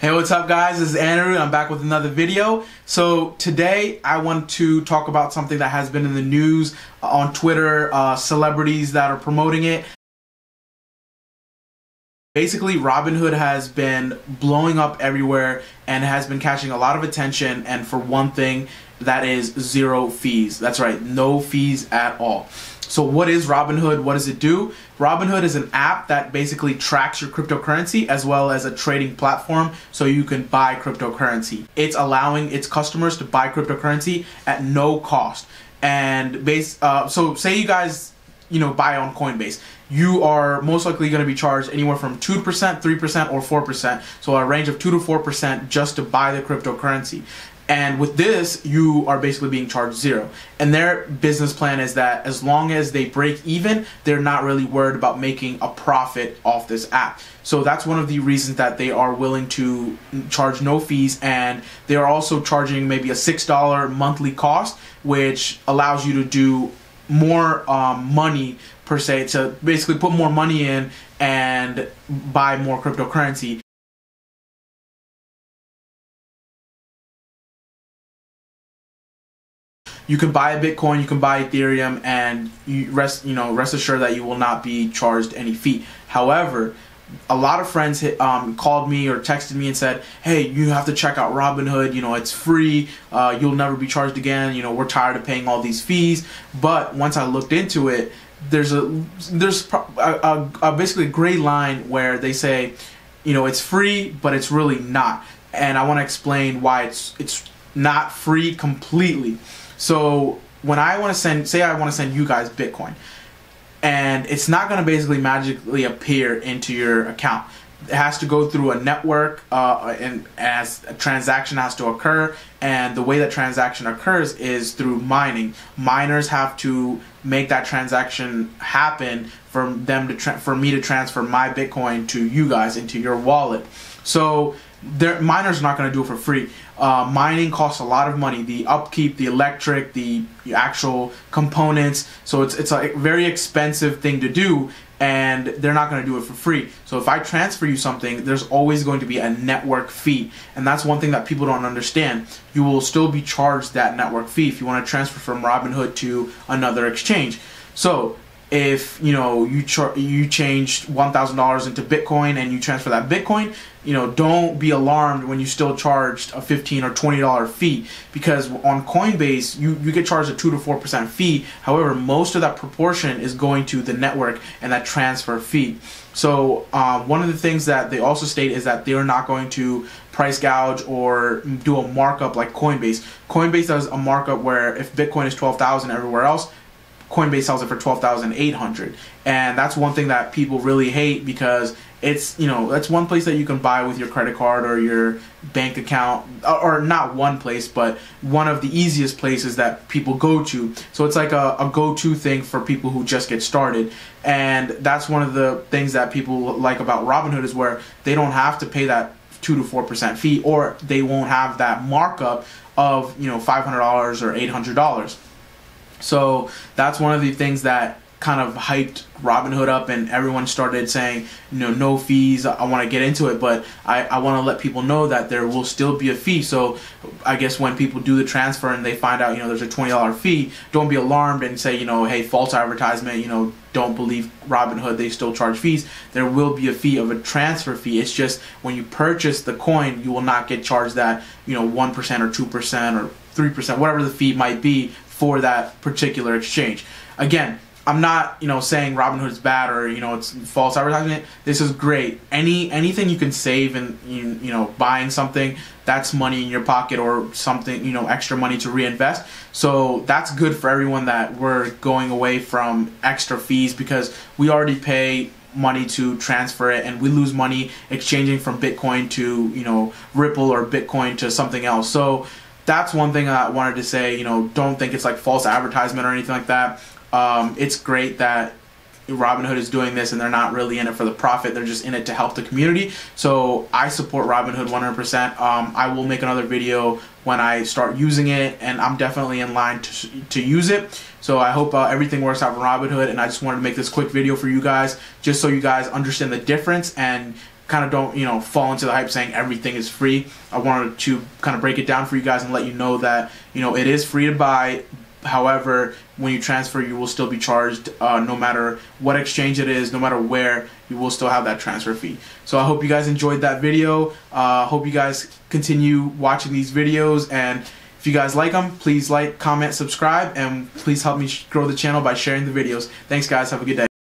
Hey, what's up guys? This is Andrew and I'm back with another video. So today I want to talk about something that has been in the news on Twitter, celebrities that are promoting it. Basically, Robinhood has been blowing up everywhere and has been catching a lot of attention, and for one thing, that is zero fees. That's right, no fees at all. So what is Robinhood? What does it do? Robinhood is an app that basically tracks your cryptocurrency as well as a trading platform so you can buy cryptocurrency. It's allowing its customers to buy cryptocurrency at no cost. And so say you guys buy on Coinbase, you are most likely going to be charged anywhere from 2%, 3%, or 4%. So a range of 2 to 4% just to buy the cryptocurrency. And with this, you are basically being charged zero. And their business plan is that as long as they break even, they're not really worried about making a profit off this app. So that's one of the reasons that they are willing to charge no fees, and they are also charging maybe a $6 monthly cost, which allows you to do more money per se, to basically put more money in and buy more cryptocurrency. You can buy a Bitcoin, you can buy Ethereum, and you rest assured that you will not be charged any fee. However, a lot of friends called me or texted me and said, "Hey, you have to check out Robinhood. It's free. You'll never be charged again. We're tired of paying all these fees." But once I looked into it, there's basically a gray line where they say, it's free, but it's really not. And I want to explain why it's not free completely. So when I want to send you guys Bitcoin, and it's not going to basically magically appear into your account. It has to go through a network, and as a transaction has to occur, and the way that transaction occurs is through mining. Miners have to make that transaction happen for me to transfer my Bitcoin to you guys into your wallet. So miners are not going to do it for free. Mining costs a lot of money. The upkeep, the electric, the actual components. So it's a very expensive thing to do, and they're not going to do it for free. So if I transfer you something, there's always going to be a network fee, and that's one thing that people don't understand. You will still be charged that network fee if you want to transfer from Robinhood to another exchange. So if you changed $1,000 into Bitcoin and you transfer that Bitcoin, don't be alarmed when you still charged a $15 or $20 fee, because on Coinbase you get charged a 2 to 4% fee. However, most of that proportion is going to the network and that transfer fee. So one of the things that they also state is that they are not going to price gouge or do a markup like Coinbase. Coinbase does a markup where if Bitcoin is 12,000 everywhere else, Coinbase sells it for 12,800, and that's one thing that people really hate, because it's that's one place that you can buy with your credit card or your bank account, or not one place, but one of the easiest places that people go to. So it's like a go-to thing for people who just get started, and that's one of the things that people like about Robinhood, is where they don't have to pay that 2 to 4% fee, or they won't have that markup of $500 or $800. So that's one of the things that kind of hyped Robinhood up, and everyone started saying, no fees. I want to get into it, but I want to let people know that there will still be a fee. So I guess when people do the transfer and they find out, there's a $20 fee, don't be alarmed and say, hey, false advertisement, don't believe Robinhood, they still charge fees. There will be a fee of a transfer fee. It's just when you purchase the coin, you will not get charged that, 1% or 2% or 3%, whatever the fee might be for that particular exchange. Again, I'm not saying Robinhood is bad or it's false advertisement. This is great. Anything you can save and buying something, that's money in your pocket, or something extra money to reinvest. So that's good for everyone, that we're going away from extra fees, because we already pay money to transfer it, and we lose money exchanging from Bitcoin to Ripple or Bitcoin to something else. So that's one thing I wanted to say. Don't think it's like false advertisement or anything like that. It's great that Robinhood is doing this, and they're not really in it for the profit. They're just in it to help the community. So I support Robinhood 100%. I will make another video when I start using it, and I'm definitely in line to use it. So I hope everything works out for Robinhood, and I just wanted to make this quick video for you guys, just so you guys understand the difference and kind of don't, you know, fall into the hype saying everything is free. I wanted to kind of break it down for you guys and let you know that, you know, it is free to buy. However, when you transfer, you will still be charged no matter what exchange it is, no matter where, you will still have that transfer fee. So I hope you guys enjoyed that video. Hope you guys continue watching these videos, and if you guys like them, please like, comment, subscribe, and please help me grow the channel by sharing the videos. Thanks guys, have a good day.